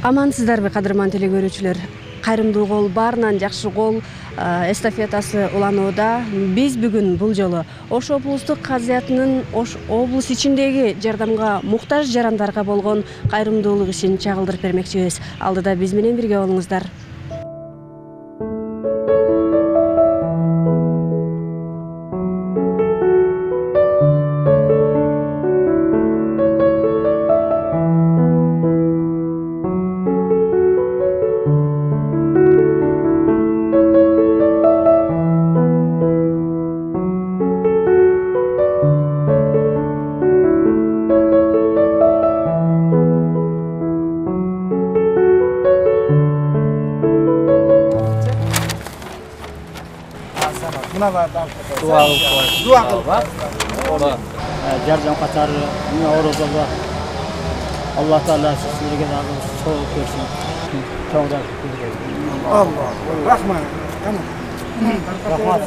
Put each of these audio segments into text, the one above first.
Амансыздарбы, кадырман теле көрүүчүлөр. Кайрымдуу кол баарынан жакшы кол эстафетасы уланууда. Биз бүгүн бул жолу Ош облустук казыятынын Ош облус ичиндеги жардамга муктаж жарандарга болгон кайрымдуулук ишин чагылдырып бермекчибиз. Алдыда биз менен бирге болуңуздар. Dua kılmak. Jardan qatar Orozova. Allah Taala sizlarga sog'lik bersin. Çoğda. Allah. Rahmat. Rahmat.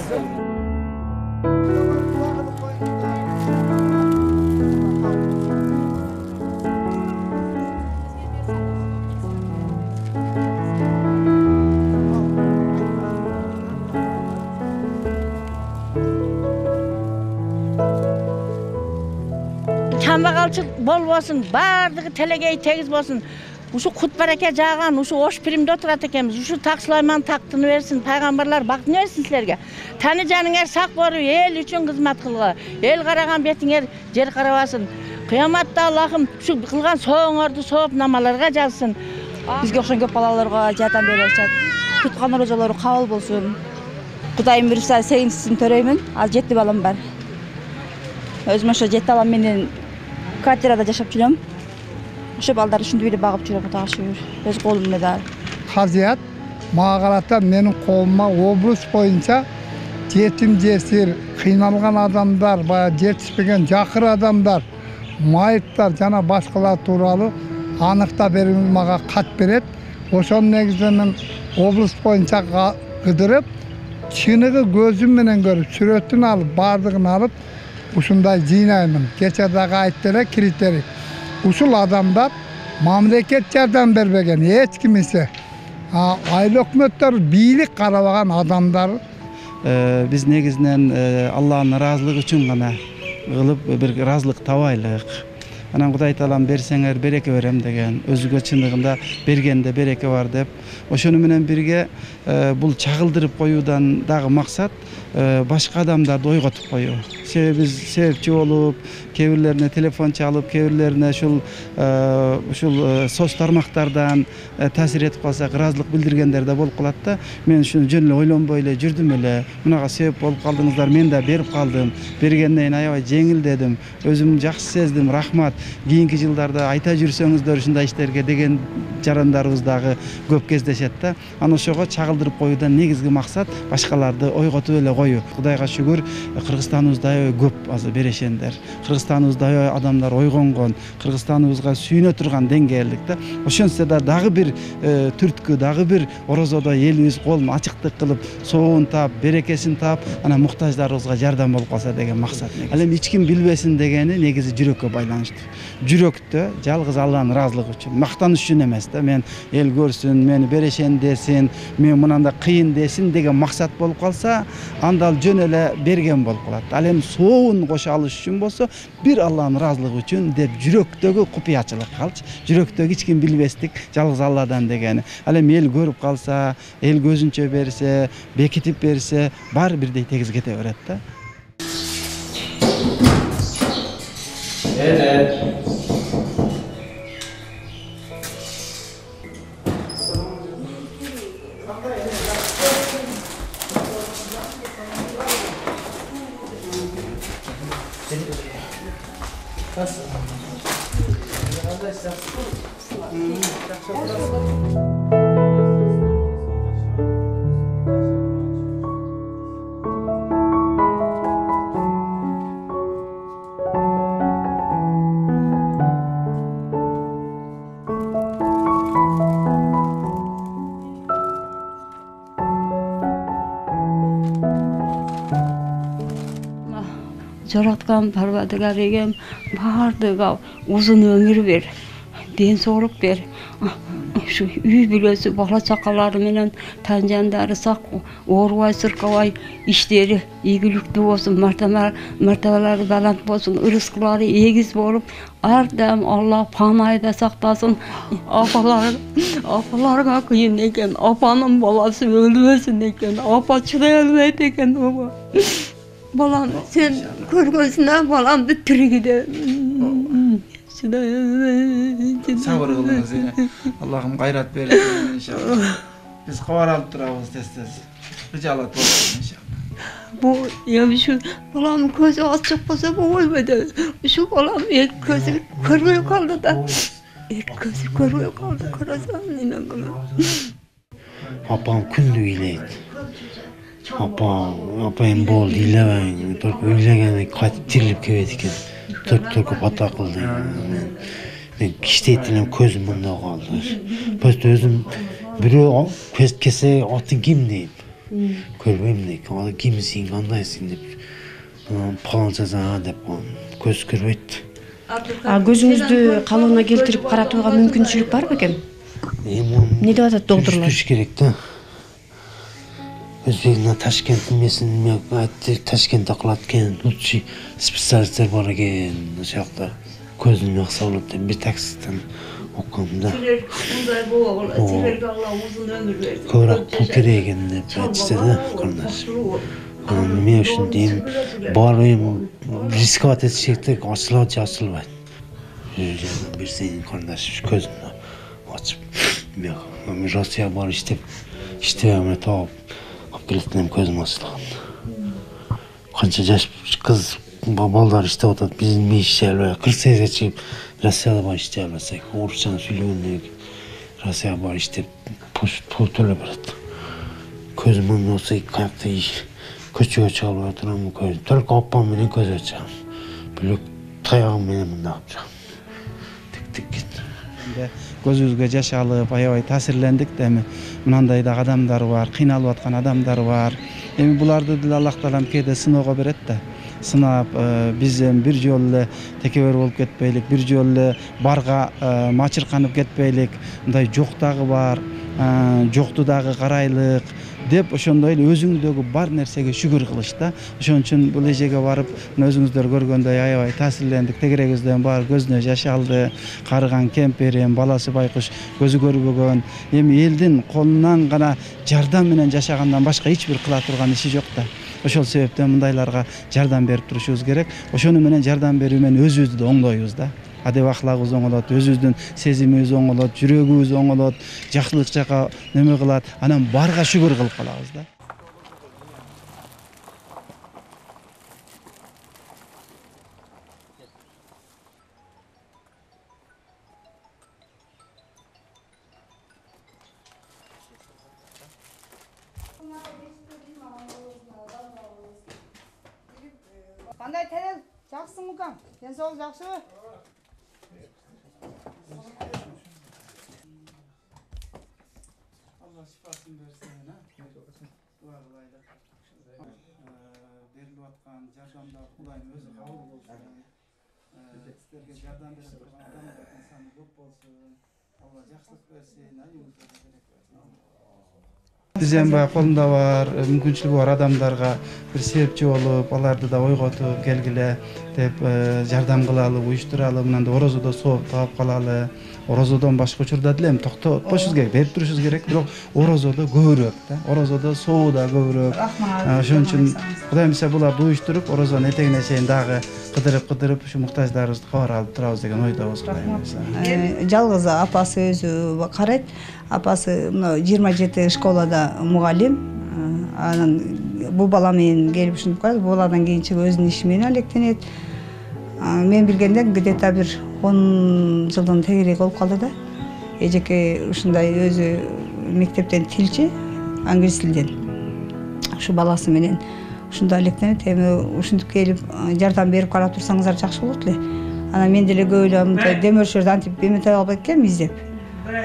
Kambag'alchilik bo'lmasin, bardigi telegey tegiz bo'lsin. Uşu kut baraka jağan, uşu Oş pirimde oturat ekemiz. Uşu Tak Sulayman taktını versin, paygambarlar baktını versin sizlerge. Tani janınglar sak boru, el üçün hizmet kılgı. El qaragan betinger jer qarabasın. Kıyamatda Allah'ım şu kılgan soğuңарды soğup namalarga жазсын. Bizge oxşan köp balalarga jardam berişat. Tutkan rojalары kabul bolsun. Kudayım bürüpsa sevinçsin töreymin. Az 7 balam var. Özüm oşo 7 balam menen kvartirada жашап жүрөм. Ошо балдар ушундай эле багып жүрөм, Кудайга шүгүр. Өз колумда да. Казыят мага карата менин колума облус боюнча жетим жесир, кыйналган адамдар, баягы жетишпеген жакыр адамдар, майыптар жана башкалар тууралуу аныктап берип мага кат берет. Ошонун негизинде мен облус боюнча кыдырып, чыныгы көзүм менен көрүп, сүрөтүн алып, бардыгын алып, ушундай жыйнаймын. Кече дагы айтты эле критерий. Ушул адамдар мамлекет жардам бербеген эч кимисе. Айыл өкмөттөр бийлик карабаган адамдар. Биз негизинен Аллахтын ыраазылыгы үчүн гана кылып бир ыраазылык табайлык. Анан Кудай Таалам берсеңер береке берем деген, өзүгө чындыгында бергенде береке бар деп. Ошону менен бирге бул чагылдырып коюудан дагы максат башка адамдарды ойготуп коюу. Биз себепчи болуп, кээ бирлерине телефон чалып, кээ бирлерине ушул соц тармактардан таасир этип калсак, ыраазылык билдиргендер да болуп калат да. Мен ушуну жөн эле ойлонбой эле жүрдүм эле. Мунага себеп болуп калдыңыздар, мен да берип калдым. Бергенден кийин аябай жеңилдедим. Өзүм жакшы сездим. Рахмат. Кийинки жылдарда айта жүрсөңүздөр ушундай иштерге деген жарандарыбыз дагы көп кездешет да. Аны ошого чагылдырып коюудан негизги максат башкаларды ойготуп эле коюу. Кудайга шүгүр, Кыргызстаныбызда көп азыр берешендер. Кыргызстаныбызда адамдар ойгонгон, Кыргызстаныбызга сүйүнө турган деңгээлдик да. Ошонсо да дагы бир түрткү, дагы бир Орозодо элибиз колун ачыктык кылып, соогун таап, берекесин таап, анан муктаждарыбызга жардам болуп калса деген максат. Ал эми эч ким билбесин дегени негизи жүрөккө байланыштуу. Жүрөктө жалгыз Алланын ыраазылыгы үчүн, мактаныш үчүн эмес да. Мен эл көрсүн, мени берешен десин, мен мынанда кыйын десин деген максат болуп калса, анда ал жөн эле берген болуп калат. Ал эми соогун кошо алыш үчүн болсо, бир Алланын ыраазылыгы үчүн деп жүрөктөгү купуячылык калчы. Жүрөктөгү эч ким билбестик, жалгыз Алладан дегени. Ал эми эл көрүп калса, эл көзүнчө берсе, бекитип берсе, баары бирдей тегиз кете берет да. Жараткан Парвардыгар эгем бардыга узун өмүр бер. ден соолук бер. Şu үй бүлөсү бала чакалары менен танжандары сак, оорубай сыркабай, иштери ийгиликтүү болсун, мартабалары балант болсун, ырыскылары эгиз болуп, ар дайым Алла панайда сактасын. Апаларга кыйын экен, апанын баласы өлбөсүн экен, апа чыдай албайт экен. Балам, sen көргөсүнө баламды тиригиде. Sabır kılınız yine. Allah'ım gayret verin inşallah. Biz kavaralım durağımız tez. Ricalat olsun inşallah. Bu ya şu balam gözü açık olsa bu olmadı. Şu balam ilk gözü kırmıyor kaldı da. İlk gözü kırmıyor kaldı. Kırasam inanmam. Apam kündü ileydi. Apayım bol ilemeyin. Torku ülegen katıp tirilip kebediken. Torku pata kıldı. Ben kişteytinim közüm bunda kaldı. Pöst özüm biri kese atın kim deyip. Körbeğim deyip. Adı kimsin, kandaysın deyip. Palanca sana deyip. Köz körbeydi. Көзүңүздү калыбына келтирип каратууга мүмкүнчүлүк бар бекен? Не деп атат доктурлар? Түш керек да. Өзбекстан Ташкенттин месин айтты, Ташкентте кылат экен, лучший специалисттер бар экен, ошол жакта көзүм жакшы болот деп бир такситтен окугам да. Мындай боло, силерге Алла узун өмүр берсин. Көбүрөөк пул керек экен деп айтышты да, карындаш. Мен үчүн дейм, бар эми рисковать этишек да, ачылат же ачылбайт. Берсең карындаш көзүмдү ачып, мен Россия бар иштеп тауып келеттім көзім ашылған. Қанша жаш қыз балдар іштеп отады, біздің мен іштей албай, 48-ге шығып Россияда бар іштей албасақ, орысшаны сөйлегенде Россияға бар іштеп пул төлеп барады. Көзім онда болса қаяқта көшеге шығып отырамын көзім. Только апам менен көз açам. Бөлек таяғым менен мында алып шығам. Тик кетті. Gözümüzge jaş alıp aябай таасирленdik деми. Мынандай да адамдар бар, кыйналып аткан адамдар бар. Эми буларды деле Аллах Таалам кээде сыноого берет да. Сынап, биз бир жолу эле текебер болуп кетпейлик, бир жолу эле барга мачырканып кетпейлик. Мындай жок дагы бар, жокту дагы карайлык деп ошондой эле өзүңдөгү бар нерсеге шүгүр кылыш да. Ошон үчүн бул эжеге барып, өзүңүздөр көргөндөй аябай таасирлендик. Тегерегибизден бар көзүнө жаш алды. Карыган кемперим, баласы байкуш көзү көрбөгөн. Эми элдин колунан гана жардам менен жашагандан башка эч бир кыла турган иши жок да. Ошол себептен мындайларга жардам берип турушубуз керек. Ошону менен жардам берүү менен өзүбүздү да оңдойбуз да. Адеп ахлагыбыз оңолот, өзүбүздүн сезимибиз оңолот, жүрөгүбүз оңолот, жакшылык жака неме кылат, анан барга шүгүр кылып калабыз да. Кандай терел? Жакшысыңбы кам? Ден соолук жакшыбы? Allah şifasını versin. Dua kılaydık. Berilip atkan jardamda Kudayım özü kabul olsun. Sizlerge jardam berip turgan adamlar insanı көп bolsun. Allah жақсылық versin, ayımızda berek versin. Bizden bayağı kolunda var, мүмкүнчүлүгү бар адамдарга бир себепчи болуп, аларды да ойготуп келгиле деп жардам кылалы, уюштуралы, мынандай орозодо сооп таап калалы. Orozodon başka uçurda dilem toktoşuz gerek, berip turuşuz gerek, bирок orozoda көбүрөөк да. Orozoda soğuda көбүрөөк. Ошон үчүн Кудай мисал буларды уюштуруп, орозонун этегине чейин дагы кыдырып ушу муктаждарыбызды кабар алып турабыз деген ойдобуз Кудай мисал. Жалгыз апасы өзү карайт. Апасы мына 27 школада мугалим. Анан бул бала менен келип ушинтип калат. Бул баладан кийинчи өзүнүн иши менен алектенет. Мен билгенде где-то бир 10 жылдын тегерек болуп калды да. Эжеке ушундай өзү мектептен тилчи, англис тилден. Ушу баласы менен ушундай алектенет. Эми ушинтип келип жардам берип карап турсаңыздар жакшы болот эле. Анан мен деле көп эле демөөрчүлөрдү антип эметип албайт экенмин издеп.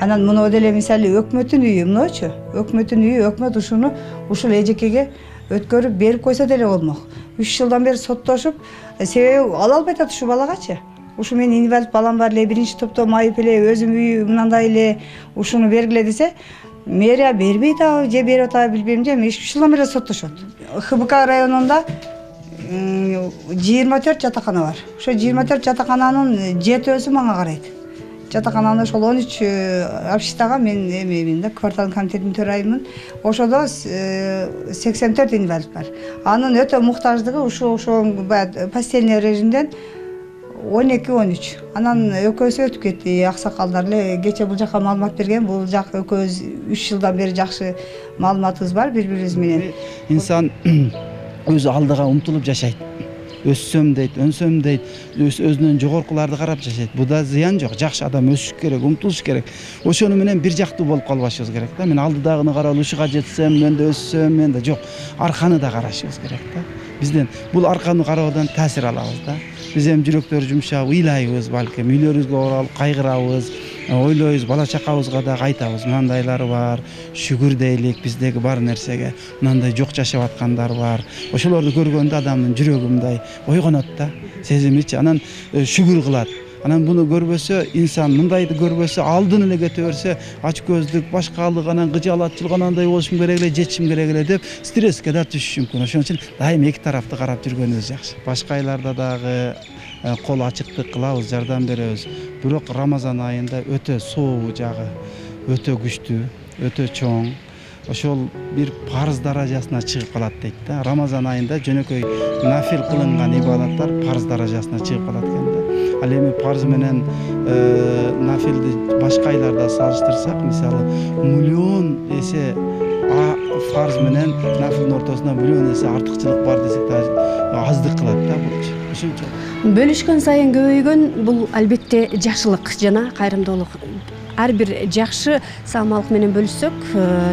Анан муну деле мисалы өкмөттүн үйү, мынучу. Өкмөттүн үйү, өкмөт ушуну ушул эжекеге өткөрүп берип койсо деле болмок. 3 жылдан бери соттошуп, себеби ала албай атат ушу балагачы. ушу менин инвалид балам бар эле, биринчи топтон майып эле, өзүм үй мындай эле ушуну бергиле десе, мэрия бербейт абы же берип атабы билбейм же, эми 3 жылдан бери соттошот. ХБК районунда 24 жатакана бар. Ошо 24 жатакананын 7-өсү мага карайт. Жатакананы ошол 13 общагага мен эмемин да, квартал комитетинин төрайымын. Ошодо 84 инвалид бар. Анын өтө муктаждыгы ошо постельный режимден 12-13. Анан экөөсү өтүп кетти, аксакалдар эле кече бул жакка маалымат берген. Бул жак экөөбүз 3 жылдан бери жакшы маалыматыбыз бар бири-бирибиз менен. Инсан өзү алдыга умтулуп жашайт. Өссөм дейт, өнсөм дейт, өзүнөн жогоркуларды карап жашайт. Буда зыян жок. Жакшы адам өсүш керек, умтулуш керек. Ошону менен бир жактуу болуп калбашыбыз керек да. Мен алдыдагыны карап ушуга жетсем, мен да өссөм, мен да жок. Арканы да карашыбыз керек да. Бизден бул арканы кароодон таасир алабыз да. Биз эми жүрөктөр жумшап, ыйлайбыз балким, үйлөрүбүзгө оралып кайгырабыз, ойлойбуз, бала чакабызга да айтабыз, мындайлар бар, шүгүр дейлик биздеги бар нерсеге, мындай жок жашап аткандар бар. Ошолорду көргөндө адамдын жүрөгү мындай ойгонот да, сезимичи, анан шүгүр кылат. Анан буну көрбөсө, инсан мындайды көрбөсө, алдын эле кете берсе, ач көздүк, башкалык, анан кыжаалатчылык, анандай болушум керек эле, жетишим керек эле деп стресске да түшүшү мүмкүн. Ошон үчүн дайым эки тарафты карап жүргөнүбүз жакшы. Башка айларда дагы кол ачыктык кылабыз, жардам беребиз. Бирок Рамазан айында өтө сообу жагы, өтө күчтүү, өтө чоң. Ошол бир парыз даражасына чыгып калат дейт да. Рамазан айында жөнөкөй нафил кылынган ибадаттар парыз даражасына чыгып калат экен да. Ал эми парыз менен нафилди башка айларда салыштырсак, мисалы, миллион эсе фарз менен нафилдин ортосунда миллион эсе артыкчылык бар десек да аздык кылат да булчу. Ошончо. Бөлүшкөн сайын көбөйгөн бул албетте жакшылык жана кайрымдуулук. Ар бир жакшы саамалык менен бөлүшсөк,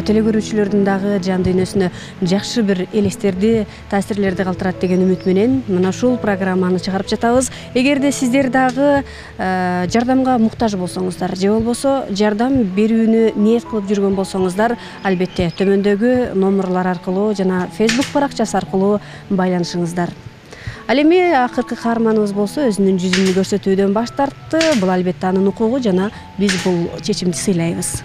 телекөрүүчүлөрдүн дагы жан дүйнөсүнө жакшы бир элестерди, таасирлерди калтырат деген үмүт менен мына ушул программаны чыгарып жатабыз. Эгерде сиздер дагы жардамга муктаж болсоңуздар же болбосо жардам берүүнү ниет кылып жүргөн болсоңуздар, албетте төмөндөгү номерлар аркылуу жана Facebook баракчасы аркылуу байланышыңыздар. Ал эми акыркы каарманыбыз болсо өзүнүн жүзүн көрсөтүүдөн баш тартты. Бул албетте анын укугу жана биз бул чечимди сыйлайбыз.